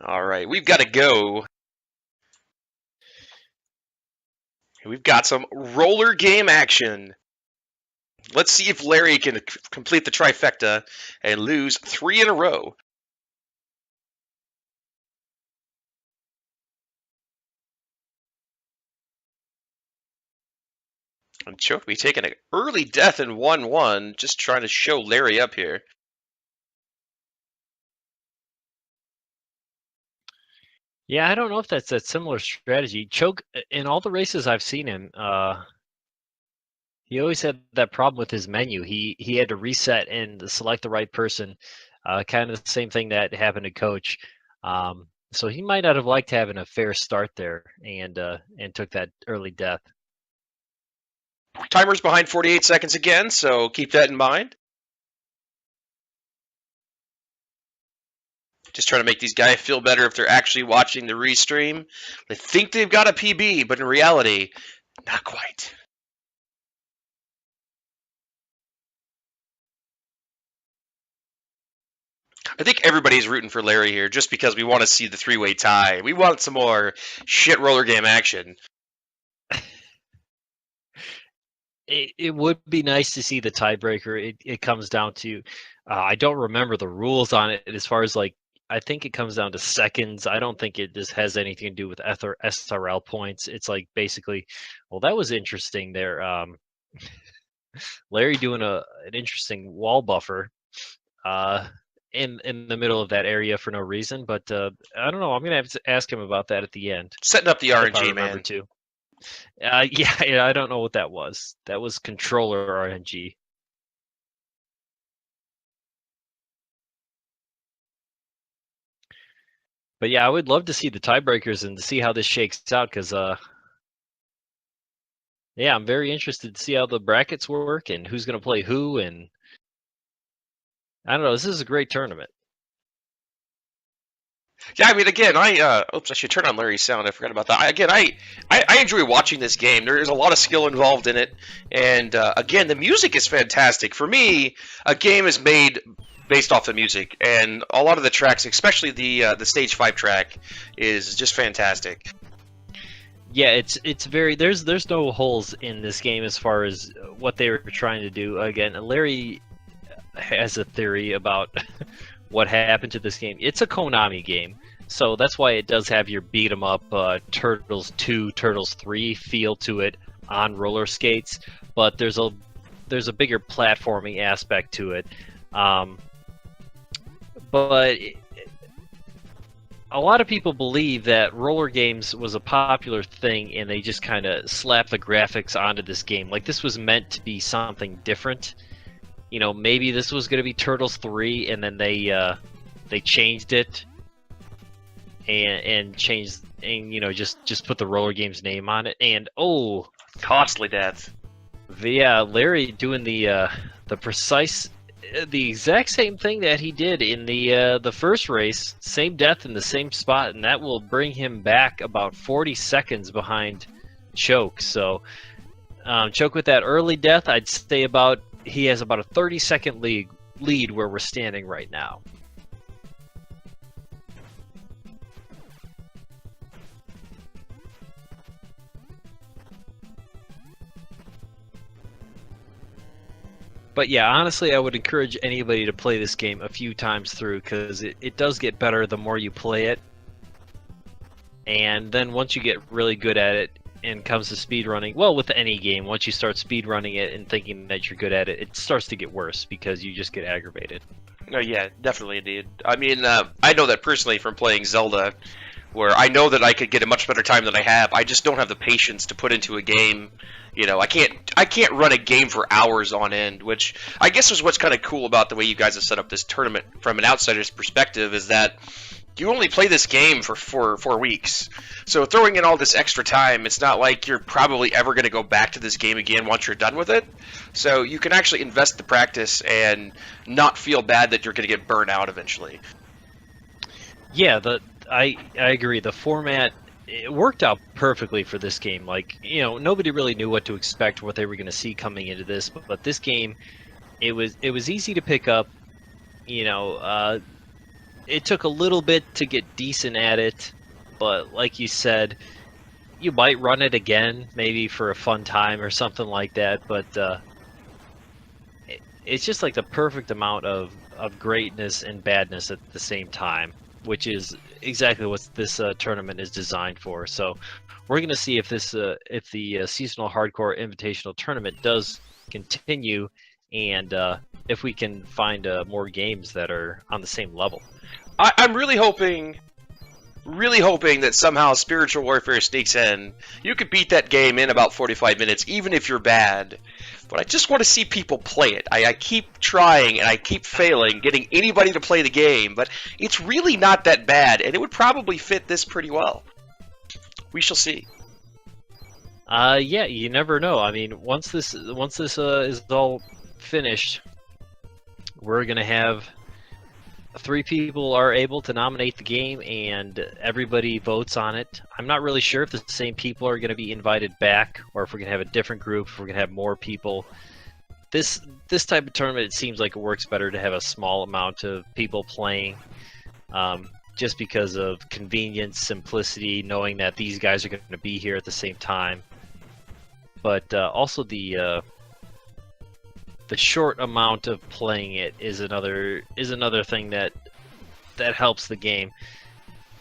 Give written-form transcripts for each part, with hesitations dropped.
All right, we've got to go. We've got some roller game action. Let's see if Larry can complete the trifecta and lose 3 in a row. And Choke me taking an early death in 1-1, just trying to show Larry up here. Yeah, I don't know if that's a similar strategy. Choke, in all the races I've seen him, he always had that problem with his menu. He had to reset and select the right person. Kind of the same thing that happened to Coach. So he might not have liked having a fair start there, and took that early death. Timer's behind 48 seconds again, so keep that in mind. Just trying to make these guys feel better if they're actually watching the restream. They think they've got a PB, but in reality, not quite. I think everybody's rooting for Larry here just because we want to see the three-way tie. We want some more shit roller game action. It would be nice to see the tiebreaker. It comes down to, I don't remember the rules on it as far as like, I think it comes down to seconds. I don't think it just has anything to do with SRL points. It's like basically, well, that was interesting there. Larry doing an interesting wall buffer in the middle of that area for no reason. But I don't know. I'm gonna have to ask him about that at the end. Setting up the If I RNG, remember man. to. Yeah, I don't know what that was. That was controller RNG. But yeah, I would love to see the tiebreakers and to see how this shakes out because yeah, I'm very interested to see how the brackets work and who's going to play who, and I don't know. This is a great tournament. Yeah, I mean, again, oops, I should turn on Larry's sound. I forgot about that. I enjoy watching this game. There's a lot of skill involved in it, and again, the music is fantastic. For me, a game is made based off the music, and a lot of the tracks, especially the Stage 5 track, is just fantastic. Yeah, it's very there's no holes in this game as far as what they were trying to do. Again, Larry has a theory about what happened to this game. It's a Konami game, so that's why it does have your beat 'em up Turtles 2, Turtles 3 feel to it on roller skates, but there's a bigger platforming aspect to it. But a lot of people believe that roller games was a popular thing and they just kind of slapped the graphics onto this game. Like this was meant to be something different. You know, maybe this was going to be Turtles 3 and then they changed it and changed and you know just put the roller games name on it. And oh, Costly death. yeah, Larry doing the precise the exact same thing that he did in the first race, same death in the same spot, and that will bring him back about 40 seconds behind Choke. So Choke with that early death, I'd say he has about a 30-second lead where we're standing right now. But yeah, honestly, I would encourage anybody to play this game a few times through because it does get better the more you play it. And then once you get really good at it and comes to speedrunning, well, with any game, once you start speedrunning it and thinking that you're good at it, it starts to get worse because you just get aggravated. No, yeah, definitely indeed. I mean, I know that personally from playing Zelda, where I know that I could get a much better time than I have. I just don't have the patience to put into a game. You know, I can't run a game for hours on end, which I guess is what's kind of cool about the way you guys have set up this tournament from an outsider's perspective is that you only play this game for 4 weeks. So throwing in all this extra time, it's not like you're probably ever going to go back to this game again once you're done with it. So you can actually invest the practice and not feel bad that you're going to get burned out eventually. Yeah, I agree. The format it worked out perfectly for this game. Like, you know, nobody really knew what to expect, what they were going to see coming into this, but this game, it was easy to pick up. You know, it took a little bit to get decent at it, but like you said, you might run it again, maybe for a fun time or something like that. But it's just like the perfect amount of greatness and badness at the same time, which is exactly what this tournament is designed for. So we're going to see if this if the seasonal hardcore invitational tournament does continue, and if we can find more games that are on the same level. I'm really hoping that somehow Spiritual Warfare sneaks in. You could beat that game in about 45 minutes, even if you're bad. But I just want to see people play it. I keep trying and I keep failing, getting anybody to play the game, but it's really not that bad, and it would probably fit this pretty well. We shall see. Yeah, you never know. I mean, once this is all finished, we're gonna have 3 people are able to nominate the game, and everybody votes on it. I'm not really sure if the same people are going to be invited back, or if we're going to have a different group, if we're going to have more people. This type of tournament, it seems like it works better to have a small amount of people playing, just because of convenience, simplicity, knowing that these guys are going to be here at the same time. But also the short amount of playing it is another thing that helps the game.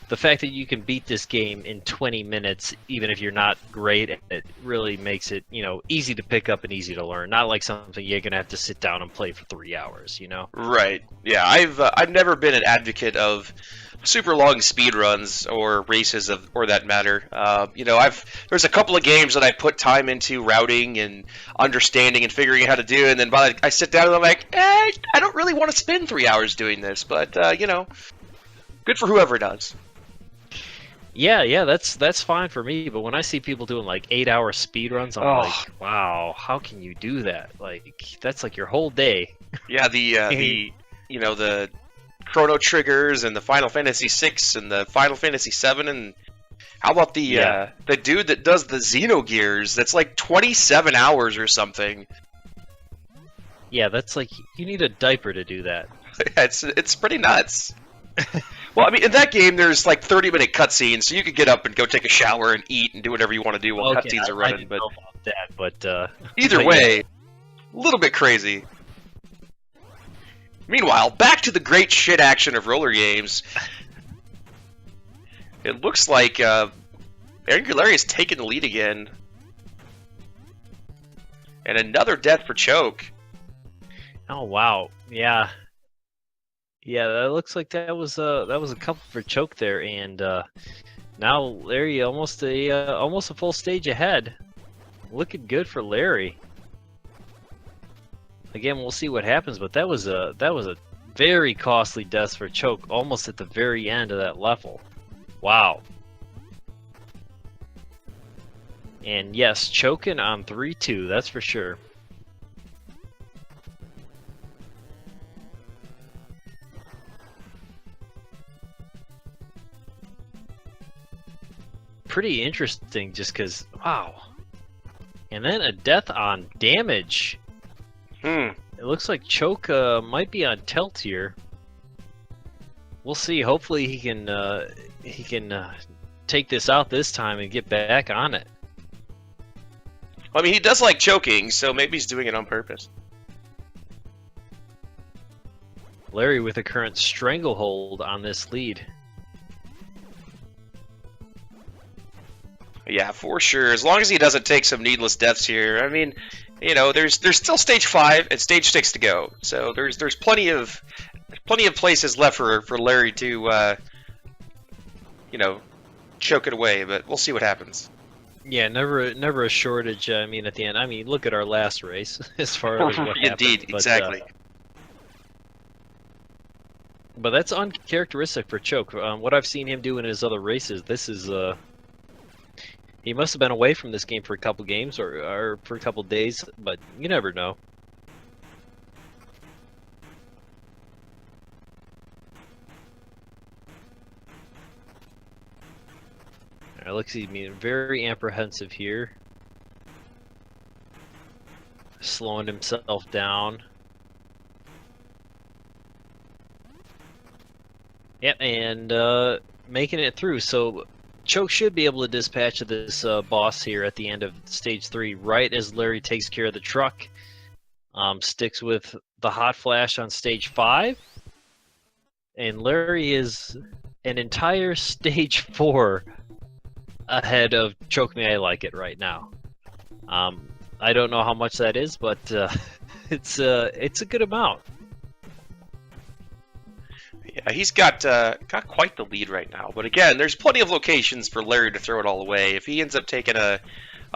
The fact that you can beat this game in 20 minutes, even if you're not great at it, really makes it, easy to pick up and easy to learn. Not like something you're gonna have to sit down and play for 3 hours, Right. Yeah, I've never been an advocate of super long speed runs or races or that matter. There's a couple of games that I put time into routing and understanding and figuring out how to do, and then I sit down and I'm like, I don't really want to spend 3 hours doing this, but good for whoever does. Yeah, that's fine for me. But when I see people doing like 8-hour speed runs, I'm like, wow, how can you do that? Like, that's like your whole day. Yeah, the Chrono Triggers and the Final Fantasy VI and the Final Fantasy VII, and how about the dude that does the Xenogears? That's like 27 hours or something. Yeah, that's like, you need a diaper to do that. It's pretty nuts. Well, I mean, in that game, there's like 30-minute cutscenes, so you could get up and go take a shower and eat and do whatever you want to do while cutscenes are running. I didn't know about that, but either way, a little bit crazzy. Meanwhile, back to the great shit action of Rollergames. It looks like AngryLarry has taken the lead again, and another death for Choke. Oh wow, yeah. Yeah, that looks like that was a couple for Choke there, and now Larry almost a full stage ahead. Looking good for Larry. Again, we'll see what happens, but that was a very costly death for Choke, almost at the very end of that level. Wow. And yes, choking on 3-2, that's for sure. Pretty interesting, just because, wow. And then a death on damage. It looks like Choke might be on tilt here. We'll see. Hopefully he can take this out this time and get back on it. I mean, he does like choking, so maybe he's doing it on purpose. Larry with a current stranglehold on this lead. Yeah, for sure. As long as he doesn't take some needless deaths here. I mean, there's still stage 5 and stage 6 to go. So there's plenty of places left for Larry to choke it away, but we'll see what happens. Yeah, never a shortage. I mean, at the end, look at our last race as far as what happened. Indeed, exactly. But that's uncharacteristic for Choke. What I've seen him do in his other races, this is he must have been away from this game for a couple games or for a couple days, but you never know. Alexi being very apprehensive here. Slowing himself down. Yeah, and making it through. So Choke should be able to dispatch this boss here at the end of stage 3, right as Larry takes care of the truck. Sticks with the hot flash on stage 5. And Larry is an entire stage 4 ahead of ChokeMeILikeIt right now. I don't know how much that is, but it's a good amount. Yeah, he's got quite the lead right now. But again, there's plenty of locations for Larry to throw it all away. If he ends up taking a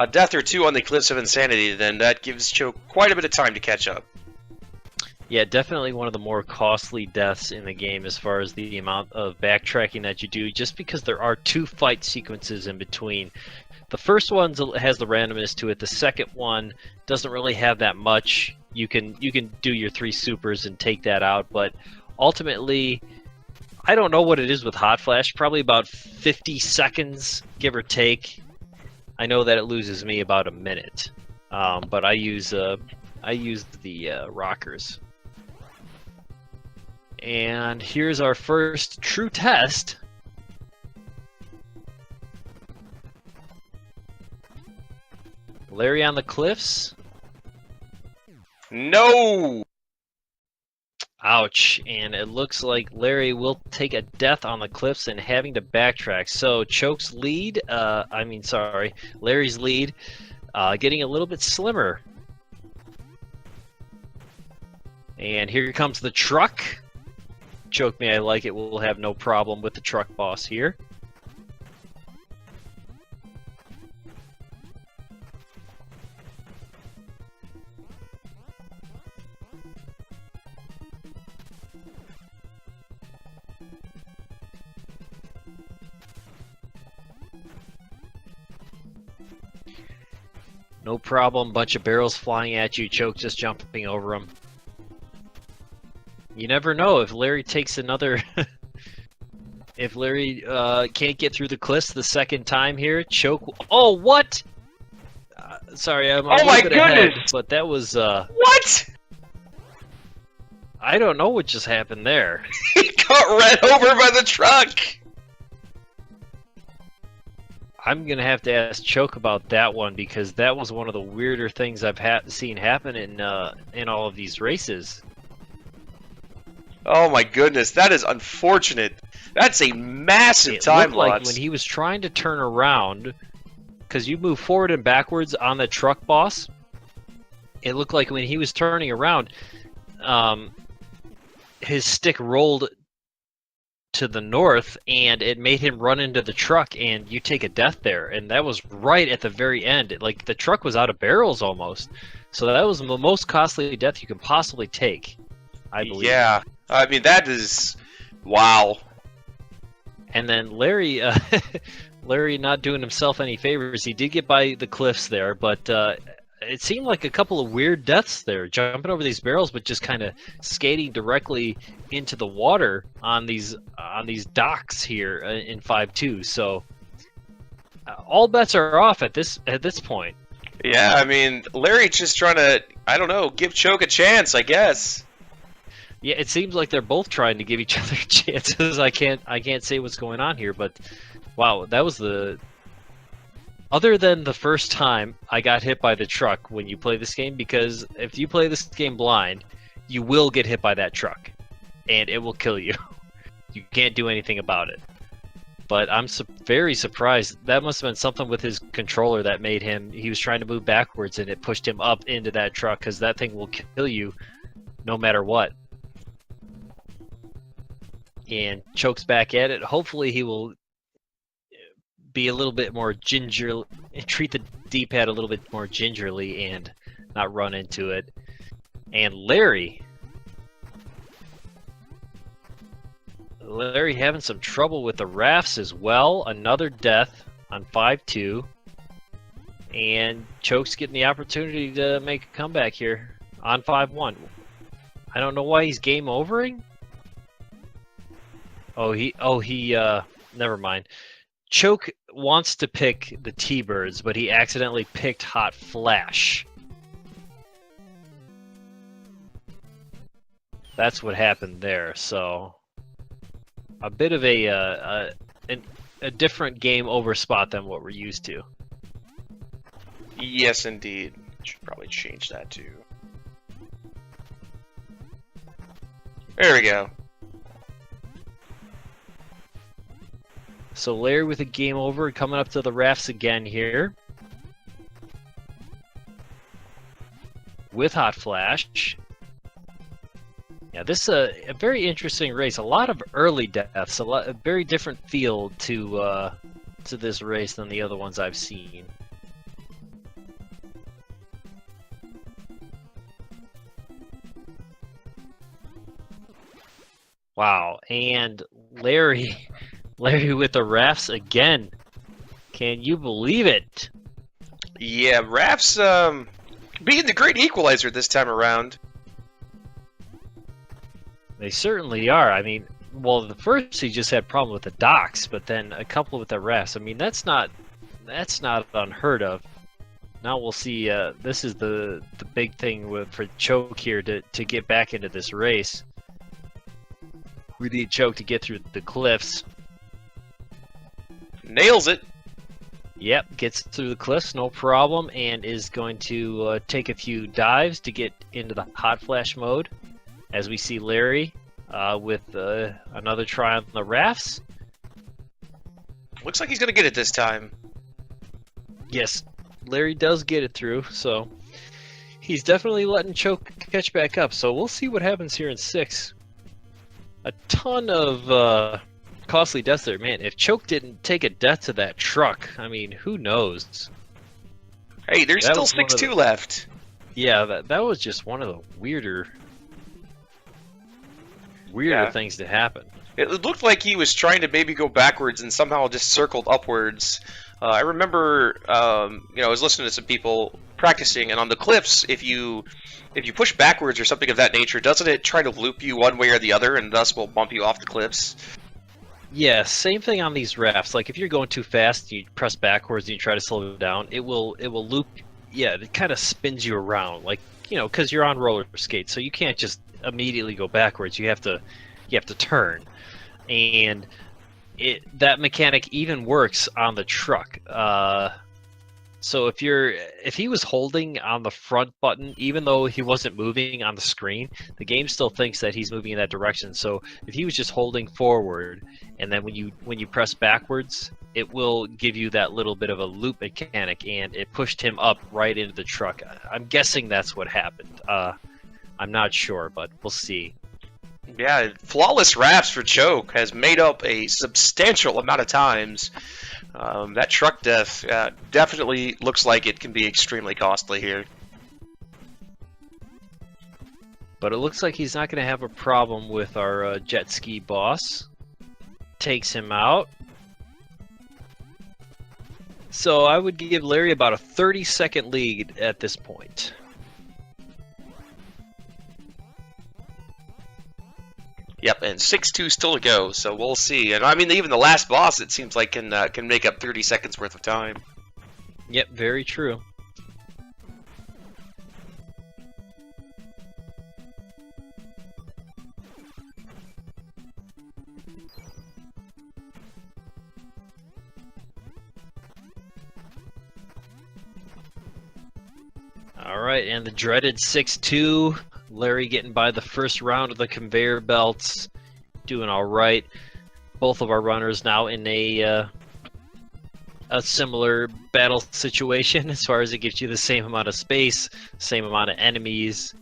death or two on the Cliffs of Insanity, then that gives Choke quite a bit of time to catch up. Yeah, definitely one of the more costly deaths in the game as far as the amount of backtracking that you do, just because there are 2 fight sequences in between. The first one has the randomness to it. The second one doesn't really have that much. You can do your 3 supers and take that out, but ultimately, I don't know what it is with Hot Flash. Probably about 50 seconds, give or take. I know that it loses me about a minute, but I use the rockers. And here's our first true test. Larry on the cliffs. No! Ouch. And it looks like Larry will take a death on the cliffs and having to backtrack. So Choke's lead, Larry's lead, getting a little bit slimmer. And here comes the truck. ChokeMeILikeIt will have no problem with the truck boss here. No problem, bunch of barrels flying at you, Choke just jumping over them. You never know if Larry takes another... if Larry can't get through the cliffs the second time here, Choke... Oh, what?! Sorry, I'm a little bit ahead, but that was... What?! I don't know what just happened there. He got ran over by the truck! I'm gonna have to ask Choke about that one, because that was one of the weirder things I've seen happen in all of these races. Oh my goodness, that is unfortunate. That's a massive time looked lapse. like when he was trying to turn around, because you move forward and backwards on the truck boss, it looked like when he was turning around, his stick rolled to the north and it made him run into the truck, and you take a death there, and that was right at the very end. Like, the truck was out of barrels almost, so that was the most costly death you could possibly take, I believe. Yeah, I mean, that is... wow. And then Larry, Larry not doing himself any favors. He did get by the cliffs there, but it seemed like a couple of weird deaths there, jumping over these barrels, but just kind of skating directly into the water on these docks here in 5-2. So all bets are off at this point. Yeah, I mean, Larry's just trying to, I don't know, give Choke a chance, I guess. Yeah, it seems like they're both trying to give each other chances. I can't say what's going on here, but wow, that was the... Other than the first time I got hit by the truck when you play this game, because if you play this game blind, you will get hit by that truck, and it will kill you. You can't do anything about it. But I'm very surprised. That must have been something with his controller that made him... He was trying to move backwards, and it pushed him up into that truck, because that thing will kill you no matter what. And Choke's back at it. Hopefully he will be a little bit more treat the D-pad a little bit more gingerly and not run into it. And Larry having some trouble with the rafts as well. Another death on 5-2. And Choke's getting the opportunity to make a comeback here on 5-1. I don't know why he's game overing. Never mind. Choke wants to pick the T-Birds, but he accidentally picked Hot Flash. That's what happened there, so... a bit of a different game over spot than what we're used to. Yes, indeed. Should probably change that too. There we go. So Larry with a game over, coming up to the rafts again here. With Hot Flash. Yeah, this is a very interesting race. A lot of early deaths, a very different feel to this race than the other ones I've seen. Wow, and Larry with the rafts again. Can you believe it? Yeah, rafts being the great equalizer this time around. They certainly are. I mean, well, the first he just had problem with the docks, but then a couple with the rafts. I mean, that's not unheard of. Now we'll see. This is the big thing for Choke here to get back into this race. We need Choke to get through the cliffs. Nails it. Yep, gets through the cliffs, no problem, and is going to take a few dives to get into the hot flash mode. As we see Larry with another try on the rafts. Looks like he's going to get it this time. Yes, Larry does get it through, so he's definitely letting Choke catch back up. So we'll see what happens here in 6. A ton of costly deaths there. Man, if Choke didn't take a death to that truck, I mean, who knows? Hey, there's still 6-2 left. Yeah, that was just one of the weirder things to happen. It looked like he was trying to maybe go backwards and somehow just circled upwards. I remember, I was listening to some people practicing, and on the cliffs, if you push backwards or something of that nature, doesn't it try to loop you one way or the other, and thus will bump you off the cliffs? Yeah, same thing on these rafts. Like if you're going too fast, you press backwards and you try to slow it down, it will loop. Yeah, it kind of spins you around, like because you're on roller skates, so you can't just immediately go backwards. You have to turn, and that mechanic even works on the truck. So if he was holding on the front button, even though he wasn't moving on the screen, the game still thinks that he's moving in that direction. So if he was just holding forward, and then when you press backwards, it will give you that little bit of a loop mechanic, and it pushed him up right into the truck. I'm guessing that's what happened. I'm not sure, but we'll see. Yeah, flawless rafts for Choke has made up a substantial amount of times. That truck death definitely looks like it can be extremely costly here. But it looks like he's not going to have a problem with our jet ski boss. Takes him out. So I would give Larry about a 30-second lead at this point. Yep, and 6-2 still to go, so we'll see. And I mean, even the last boss, it seems like can make up 30 seconds worth of time. Yep, very true. All right, and the dreaded 6-2. Larry getting by the first round of the conveyor belts, doing all right. Both of our runners now in a similar battle situation as far as it gives you the same amount of space, same amount of enemies.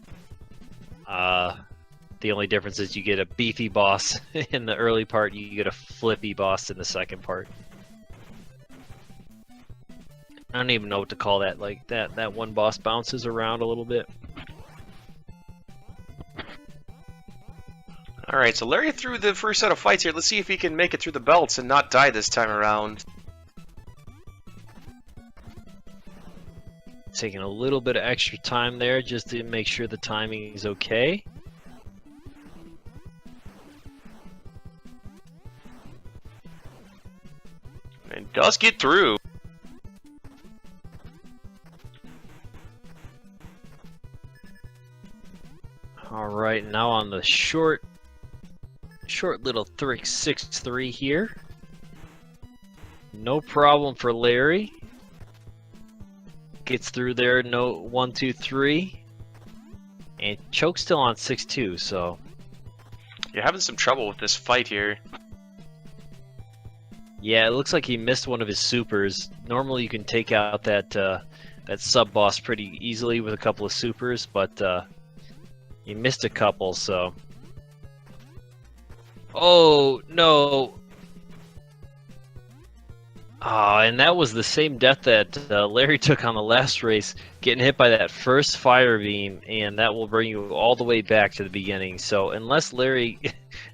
The only difference is you get a beefy boss in the early part, you get a flippy boss in the second part. I don't even know what to call that. Like that one boss bounces around a little bit. Alright, so Larry threw the first set of fights here. Let's see if he can make it through the belts and not die this time around. Taking a little bit of extra time there just to make sure the timing is okay. And does get through. Alright, now on the short short little 6-3 here. No problem for Larry. Gets through there, no 1, 2, 3. And Choke's still on 6-2, so... You're having some trouble with this fight here. Yeah, it looks like he missed one of his supers. Normally you can take out that that sub-boss pretty easily with a couple of supers, but he missed a couple, so... Oh, no! Ah, and that was the same death that Larry took on the last race, getting hit by that first fire beam, and that will bring you all the way back to the beginning. So unless Larry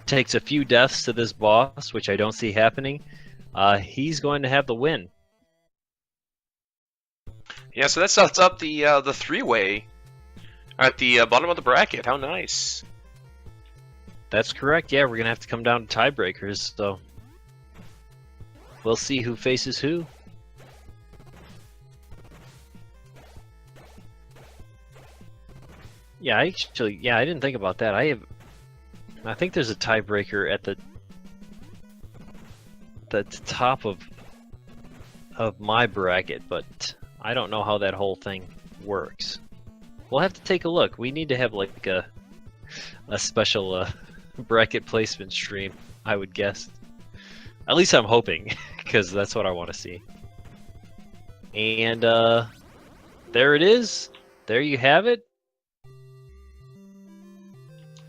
takes a few deaths to this boss, which I don't see happening, he's going to have the win. Yeah, so that sets up the three-way at the bottom of the bracket. How nice. That's correct. Yeah, we're gonna have to come down to tiebreakers, so we'll see who faces who. Yeah, I didn't think about that. I think there's a tiebreaker at the top of my bracket, but I don't know how that whole thing works. We'll have to take a look. We need to have like a special bracket placement stream, I would guess. At least I'm hoping, because that's what I want to see. And there it is. There you have it.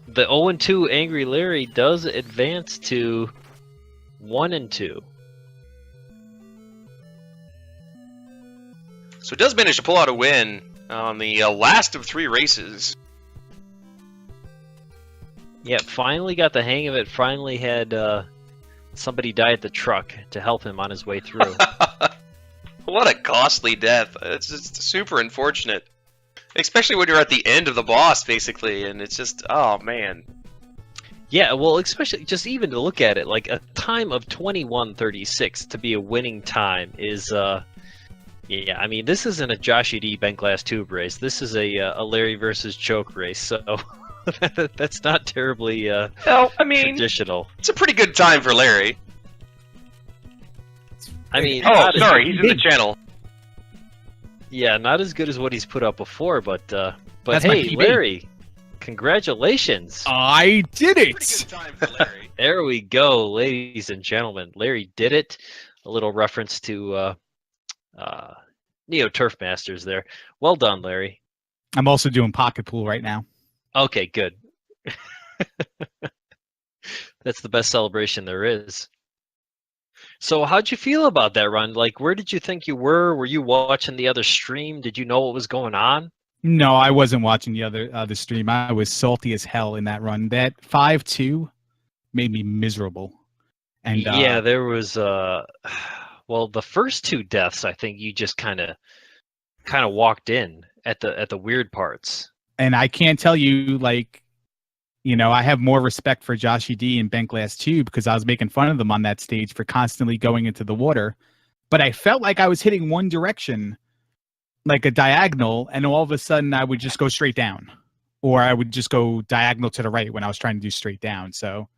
The 0-2 Angry Larry does advance to 1-2. So it does manage to pull out a win on the last of 3 races. Yeah, finally got the hang of it. Finally had somebody die at the truck to help him on his way through. What a costly death. It's just super unfortunate. Especially when you're at the end of the boss, basically, and it's just, oh man. Yeah, well, especially just even to look at it, like a time of 21:36 to be a winning time is, yeah, I mean, this isn't a Joshy D bent glass tube race. This is a Larry versus Choke race, so that's not terribly traditional. It's a pretty good time for Larry. I mean, oh, sorry, he's in the channel. Yeah, not as good as what he's put up before, but That's hey, Larry, congratulations! I did it! Pretty good time for Larry. There we go, ladies and gentlemen. Larry did it. A little reference to Neo Turf Masters there. Well done, Larry. I'm also doing pocket pool right now. Okay, good. That's the best celebration there is. So how'd you feel about that run? Like, where did you think you were? Were you watching the other stream? Did you know what was going on? No, I wasn't watching the other stream. I was salty as hell in that run. That 5-2 made me miserable. And yeah, there was well, the first 2 deaths, I think you just kind of walked in at the weird parts. And I can't tell you, like, you know, I have more respect for Joshy D and Bent Glass Tube because I was making fun of them on that stage for constantly going into the water. But I felt like I was hitting one direction, like a diagonal, and all of a sudden I would just go straight down. Or I would just go diagonal to the right when I was trying to do straight down. So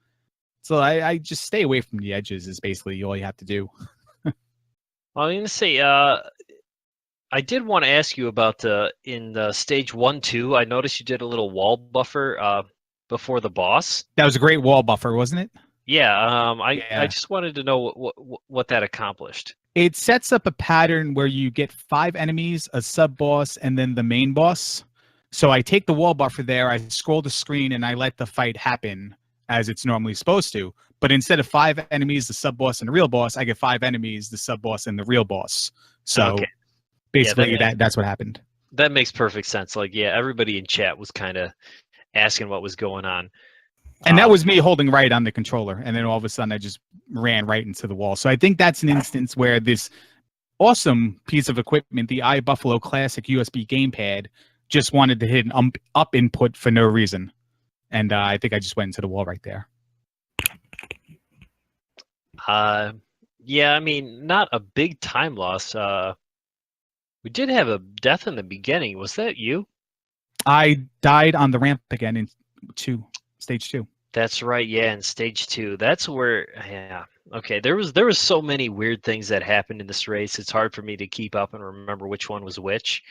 I just stay away from the edges is basically all you have to do. Well, I'm going to say, I did want to ask you about in stage 1-2. I noticed you did a little wall buffer before the boss. That was a great wall buffer, wasn't it? Yeah, I just wanted to know what that accomplished. It sets up a pattern where you get 5 enemies, a sub boss, and then the main boss. So I take the wall buffer there, I scroll the screen, and I let the fight happen as it's normally supposed to. But instead of 5 enemies, the sub boss and the real boss, I get 5 enemies, the sub boss and the real boss. So okay. basically, that's what happened. That makes perfect sense. Like, yeah, everybody in chat was kind of asking what was going on. And that was me holding right on the controller. And then all of a sudden I just ran right into the wall. So I think that's an instance where this awesome piece of equipment, the iBuffalo Classic USB gamepad, just wanted to hit an up input for no reason. And I think I just went into the wall right there. Yeah, I mean, not a big time loss. We did have a death in the beginning. Was that you? I died on the ramp again in stage 2. That's right. Yeah, in stage 2. That's where Okay, there was so many weird things that happened in this race. It's hard for me to keep up and remember which one was which.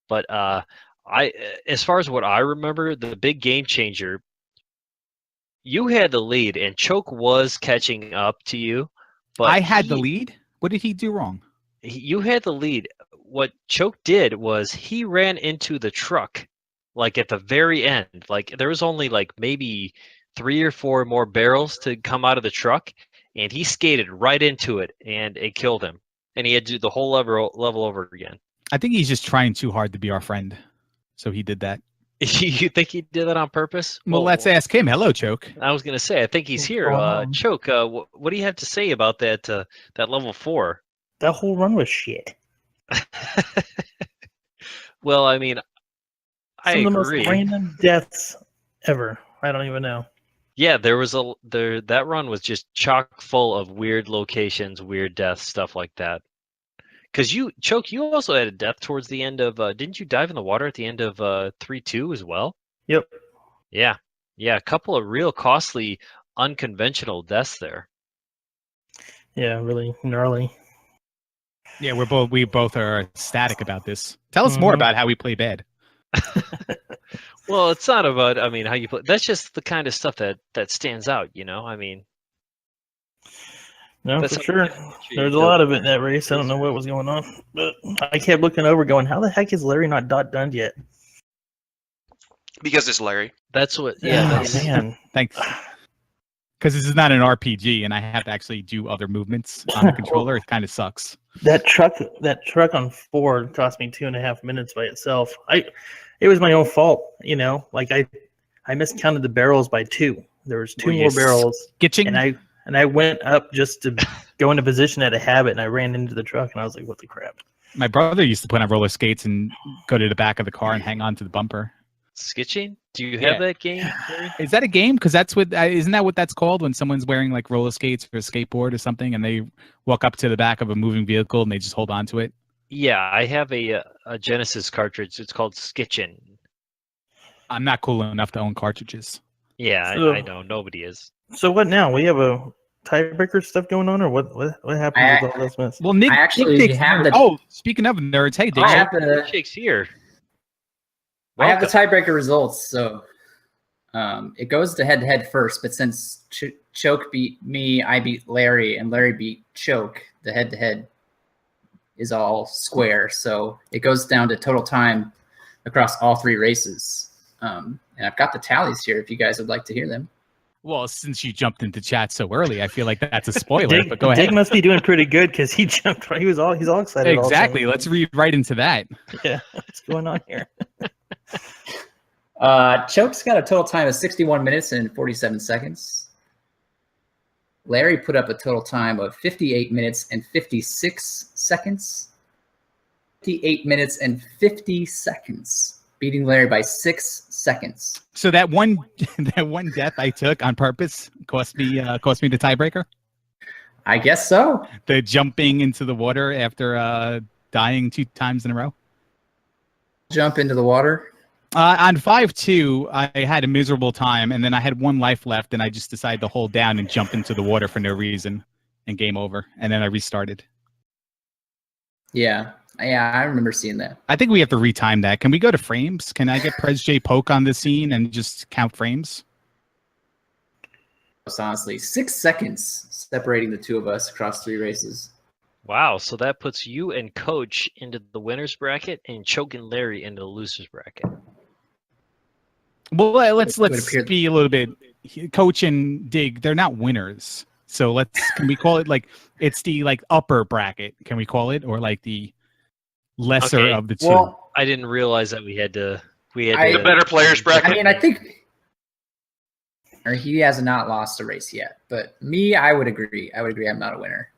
But as far as what I remember, the big game changer, you had the lead and Choke was catching up to you, but I had the lead. What did he do wrong? You had the lead. What Choke did was he ran into the truck like at the very end. Like there was only like maybe 3 or 4 more barrels to come out of the truck, and he skated right into it, and it killed him. And he had to do the whole level over again. I think he's just trying too hard to be our friend, so he did that. You think he did that on purpose? Well, let's ask him. Hello, Choke. I was gonna say, I think he's here. Choke, what do you have to say about that level 4? That whole run was shit. Well, I mean, I agree. Some of the most random deaths ever. I don't even know. Yeah, that run was just chock full of weird locations, weird deaths, stuff like that. Because Choke, you also had a death towards the end of. Didn't you dive in the water at the end of 3-2 as well? Yep. Yeah, a couple of real costly, unconventional deaths there. Yeah, really gnarly. Yeah, we both are ecstatic about this. Tell us more about how we play bad. Well, it's not about how you play. That's just the kind of stuff that stands out. I mean. No, for sure. There's a lot of it in that race. I don't know what was going on, but I kept looking over, going, "How the heck is Larry not done yet?" Because it's Larry. That's what. Yeah, man. Thanks. Because this is not an RPG, and I have to actually do other movements on the controller. It kind of sucks. That truck on Ford cost me 2.5 minutes by itself. It was my own fault, Like I miscounted the barrels by 2. There was 2 more barrels, and I went up just to go into position at a habit, and I ran into the truck, and I was like, "What the crap?" My brother used to put on roller skates and go to the back of the car and hang on to the bumper. Skitching? Do you have that game? Is that a game? Because that's what isn't that what that's called when someone's wearing like roller skates or a skateboard or something, and they walk up to the back of a moving vehicle and they just hold on to it? Yeah, I have a Genesis cartridge. It's called Skitchin. I'm not cool enough to own cartridges. Yeah, I know nobody is. So what now? We have a tiebreaker stuff going on, or what happened with all this mess? Well, Nick, I actually have the. Oh, speaking of nerds, hey, Dick. I have the. Shake's here. I have the tiebreaker results, so it goes to head-to-head first. But since Choke beat me, I beat Larry, and Larry beat Choke, the head-to-head is all square. So it goes down to total time across all 3 races. And I've got the tallies here if you guys would like to hear them. Well, since you jumped into chat so early, I feel like that's a spoiler. But go ahead. Dick must be doing pretty good because he jumped. He's all excited. Exactly. Let's read right into that. Yeah, what's going on here? Choke's got a total time of 61 minutes and 47 seconds. Larry put up a total time of 58 minutes and 56 seconds. 58 minutes and 50 seconds, beating Larry by 6 seconds. So that one death I took on purpose cost me the tiebreaker? I guess so. The jumping into the water after dying 2 times in a row? Jump into the water. On 5-2, I had a miserable time, and then I had 1 life left, and I just decided to hold down and jump into the water for no reason, and game over. And then I restarted. Yeah, I remember seeing that. I think we have to retime that. Can we go to frames? Can I get Prez J Poke on the scene and just count frames? Honestly, 6 seconds separating the 2 of us across 3 races. Wow, so that puts you and Coach into the winner's bracket and Choke and Larry into the loser's bracket. Well, let's be a little bit. Coach and Dig, they're not winners. So can we call it like it's the upper bracket? Can we call it, or like the lesser of the 2? Well, I didn't realize that we had to. The better players bracket. I mean, I think, or he has not lost a race yet. But me, I would agree. I'm not a winner.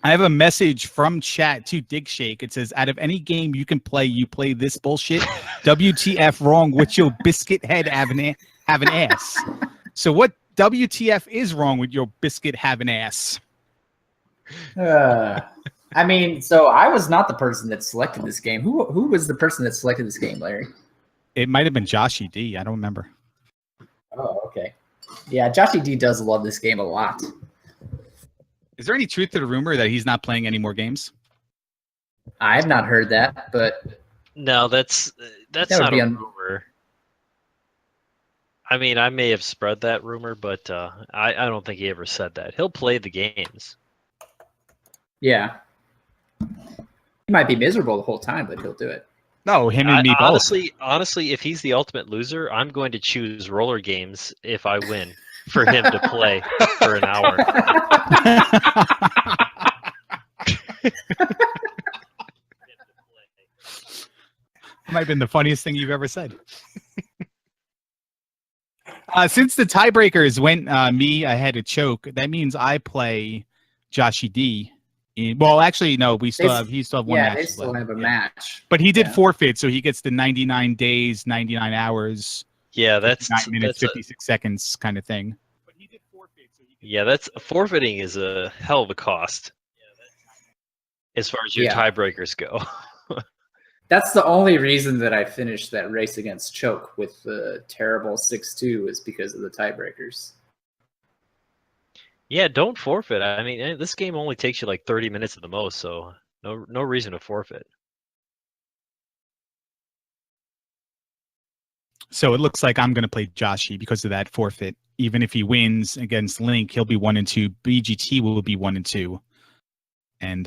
I have a message from chat to Dig Shake. It says, out of any game you can play, you play this bullshit. WTF wrong with your biscuit head having an ass. So what WTF is wrong with your biscuit having ass? I mean, so I was not the person that selected this game. Who was the person that selected this game, Larry? It might have been Joshy D. I don't remember. Oh, okay. Yeah, Joshy D does love this game a lot. Is there any truth to the rumor that he's not playing any more games? I have not heard that, but No, that's That would not be a un- rumor. I mean, I may have spread that rumor, but I don't think he ever said that. He'll play the games. yeah. He might be miserable the whole time, but he'll do it. No, him and me both. Honestly, if he's the ultimate loser, I'm going to choose Rollergames if I win for him to play for an hour. Might have been the funniest thing you've ever said. Since the tiebreakers went me ahead of Choke, that means I play Joshy D. Well, actually, no, he still have one match. Yeah, they still have a match. But he did forfeit, so he gets the 99 days, 99 hours. Yeah, that's 9 minutes, 56 seconds kind of thing. But he did forfeit, so that's forfeiting is a hell of a cost. As far as your tiebreakers go. That's the only reason that I finished that race against Choke with the terrible 6-2 is because of the tiebreakers. Yeah, don't forfeit. I mean, this game only takes you like 30 minutes at the most, so no reason to forfeit. So it looks like I'm going to play Joshy because of that forfeit. Even if he wins against Link, he'll be 1-2. BGT will be 1-2. And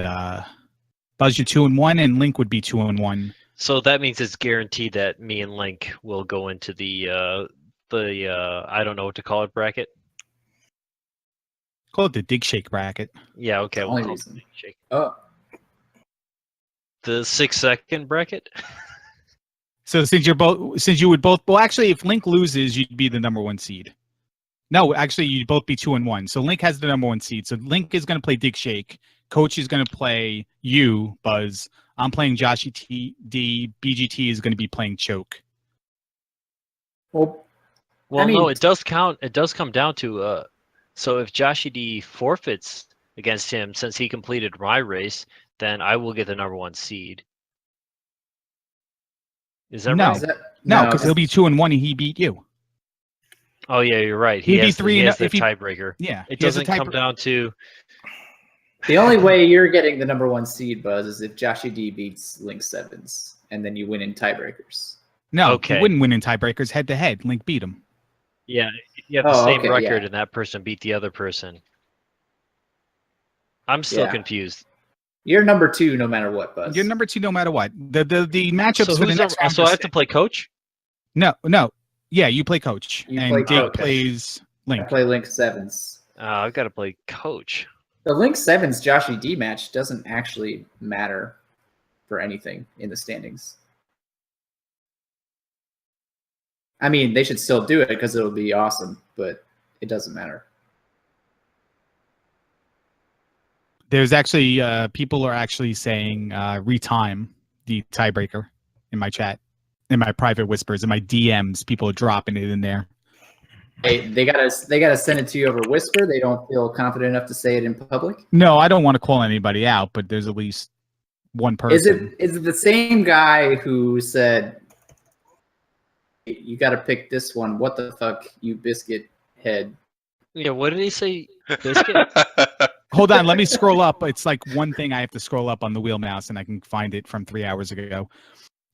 Buzz, you're 2-1, and Link would be 2-1. So that means it's guaranteed that me and Link will go into the I don't know what to call it bracket. Call it the Dig Shake bracket. Yeah, okay. Only We'll reason. Dig Shake. Oh, The 6-second bracket. So since you would both, well, actually, if Link loses, you'd be the number 1 seed. No, actually, you'd both be 2-1. So Link has the number 1 seed. So Link is going to play Dig Shake. Coach is going to play you, Buzz. I'm playing Joshy D. BGT is going to be playing Choke. well, Well, I mean- no, it does count. It does come down to so if Joshy D forfeits against him since he completed my race, then I will get the number 1 seed. Is that No. right? No, because he'll be 2-1 and he beat you. Oh yeah, you're right. He'd be He 3 has the if he- tiebreaker. Yeah. It he has a doesn't come down to The only way you're getting the number 1 seed, Buzz, is if Joshy D beats Link Sevens, and then you win in tiebreakers. No, Okay. he wouldn't win in tiebreakers head to head. Link beat him. yeah. If you have the same okay, record yeah. and that person beat the other person. I'm still Yeah. confused. You're number 2 no matter what, Buzz. You're number 2 no matter what. The matchups So, for the who's next round. so I have to play coach? No. Yeah, you play Coach. You and play Dig Coach. plays I Link. play Link Sevens. I've got to play coach. The Link Sevens Joshy D match doesn't actually matter for anything in the standings. I mean, they should still do it because it'll be awesome, but it doesn't matter. There's actually people are actually saying retime the tiebreaker in my chat, in my private whispers, in my DMs. People are dropping it in there. They gotta send it to you over Whisper. They don't feel confident enough to say it in public. No, I don't want to call anybody out, but there's at least one person. Is it the same guy who said you got to pick this one? What the fuck, you biscuit head? Yeah, what did he say? Biscuit? Hold on, let me scroll up. It's like one thing I have to scroll up on the wheel mouse, and I can find it from 3 hours ago.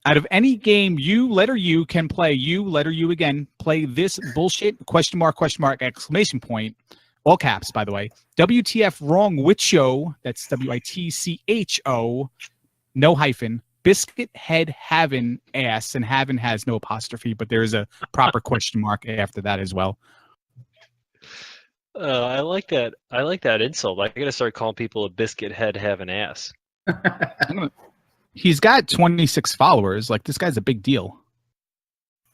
Out of any game you, letter U, can play, you, letter U again, play this bullshit, question mark, exclamation point, all caps, by the way. WTF wrong with show, that's WITCHO, no hyphen, biscuit head having ass, and having has no apostrophe, but there is a proper question mark after that as well. I like that. I like that insult. I gotta start calling people a biscuit head having ass. He's got 26 followers. Like, this guy's a big deal.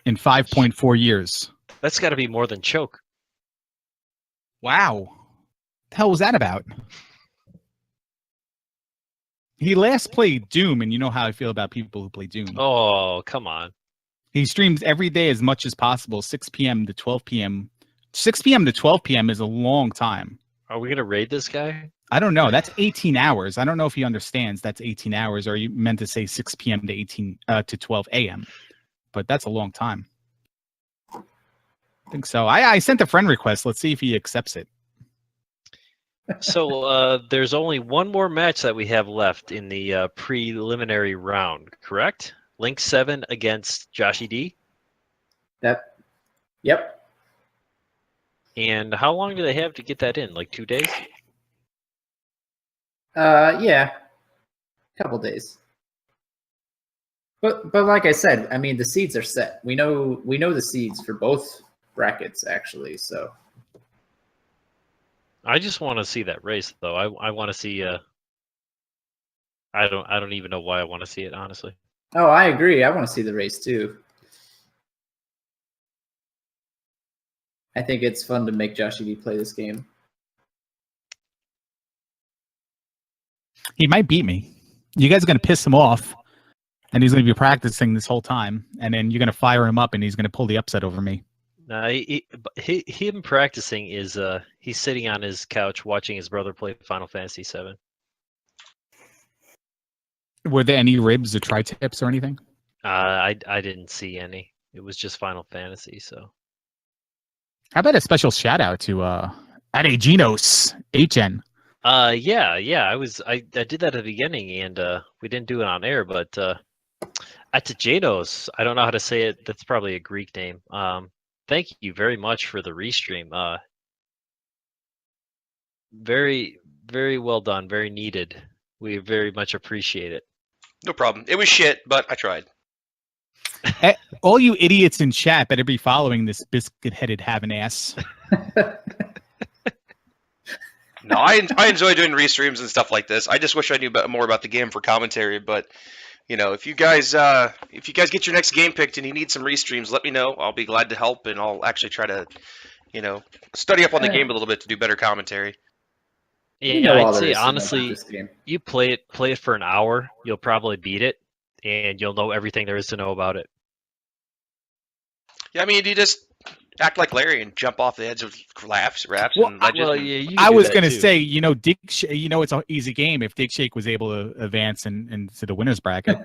In 5.4 years. That's got to be more than Choke. Wow. The hell was that about? He last played Doom, and you know how I feel about people who play Doom. Oh, come on. He streams every day as much as possible, 6 p.m. to 12 p.m. 6 p.m. to 12 p.m. is a long time. Are we gonna raid this guy? I don't know. That's 18 hours. I don't know if he understands that's 18 hours, or you meant to say 6 p.m. to 12 a.m. But that's a long time. I think so. I sent a friend request. Let's see if he accepts it. So there's only one more match that we have left in the preliminary round, correct? Link 7 against Joshy D. Yep. And how long do they have to get that in? Like 2 days? Yeah, a couple days. But like I said, I mean the seeds are set. We know the seeds for both brackets actually. So I just want to see that race though. I want to see. I don't even know why I want to see it honestly. oh, I agree. I want to see the race too. I think it's fun to make Joshy D play this game. He might beat me. You guys are going to piss him off, and he's going to be practicing this whole time, and then you're going to fire him up, and he's going to pull the upset over me. Him practicing is he's sitting on his couch watching his brother play Final Fantasy VII. Were there any ribs or tri-tips or anything? I didn't see any. It was just Final Fantasy. So how about a special shout out to Adeginos HN? Yeah. I did that at the beginning, and we didn't do it on air, but Atejanos, I don't know how to say it. That's probably a Greek name. Thank you very much for the restream. Very, very well done. Very needed. We very much appreciate it. No problem. It was shit, but I tried. All you idiots in chat better be following this biscuit-headed have-an-ass. No, I enjoy doing restreams and stuff like this. I just wish I knew more about the game for commentary. But you know, if you guys get your next game picked and you need some restreams, let me know. I'll be glad to help, and I'll actually try to, study up on the game a little bit to do better commentary. Yeah, I'd say honestly, you play it for an hour, you'll probably beat it, and you'll know everything there is to know about it. Yeah, I mean, you just act like Larry and jump off the edge of raps. Well, and I was going to say, it's an easy game if Dig Shake was able to advance into the winner's bracket.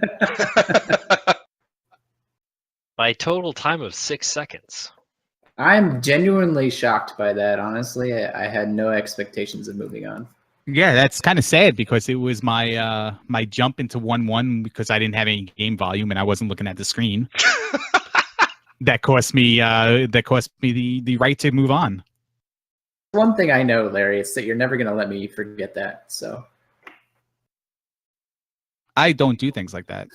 By a total time of 6 seconds. I'm genuinely shocked by that, honestly. I had no expectations of moving on. Yeah, that's kind of sad because it was my my jump into 1-1 because I didn't have any game volume and I wasn't looking at the screen. That cost me the right to move on. One thing I know, Larry, is that you're never going to let me forget that. So I don't do things like that.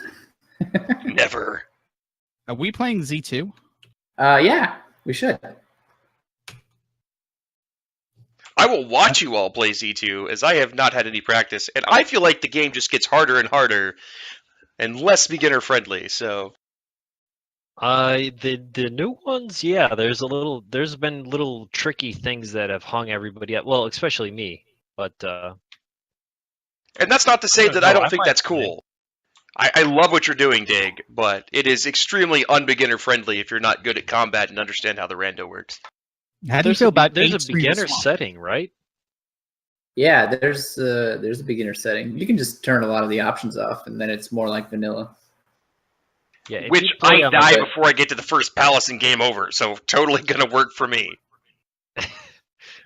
Never. Are we playing Z2? Yeah, we should. I will watch you all play Z2 as I have not had any practice, and I feel like the game just gets harder and harder and less beginner friendly. So the new ones, yeah, there's been little tricky things that have hung everybody up. Well, especially me, but and that's not to say that I don't think that's cool. I love what you're doing, Dig, but it is extremely unbeginner friendly if you're not good at combat and understand how the rando works. How do you feel about there's a beginner setting, right? Yeah, there's a beginner setting. You can just turn a lot of the options off, and then it's more like vanilla. Yeah, which I die before I get to the first palace and game over, so totally gonna work for me.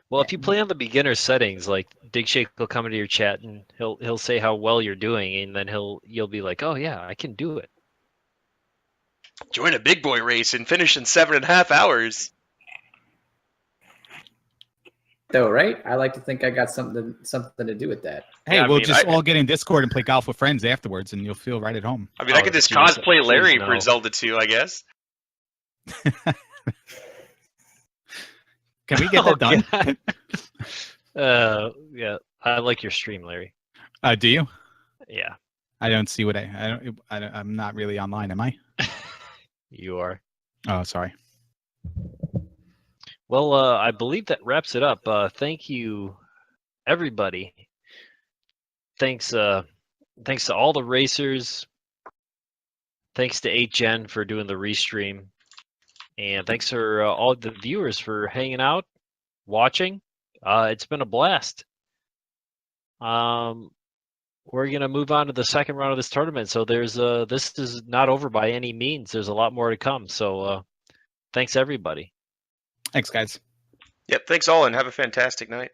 Well, if you play on the beginner settings, like Dig Shake will come into your chat and he'll say how well you're doing, and then you'll be like, oh yeah, I can do it. Join a big boy race and finish in 7.5 hours. Though, right? I like to think I got something to do with that. Hey, yeah, we'll just all get in Discord and play golf with friends afterwards, and you'll feel right at home. I mean, I could just cosplay Larry for Zelda 2, I guess. Can we get that done? Yeah, I like your stream, Larry. Do you? Yeah. I don't see what I'm not really online, am I? You are. Oh, sorry. Well, I believe that wraps it up. Thank you, everybody. Thanks to all the racers. Thanks to 8gen for doing the restream. And thanks for all the viewers for hanging out, watching. It's been a blast. We're gonna move on to the second round of this tournament. So this is not over by any means. There's a lot more to come. So thanks everybody. Thanks, guys. Yep. Thanks all, and have a fantastic night.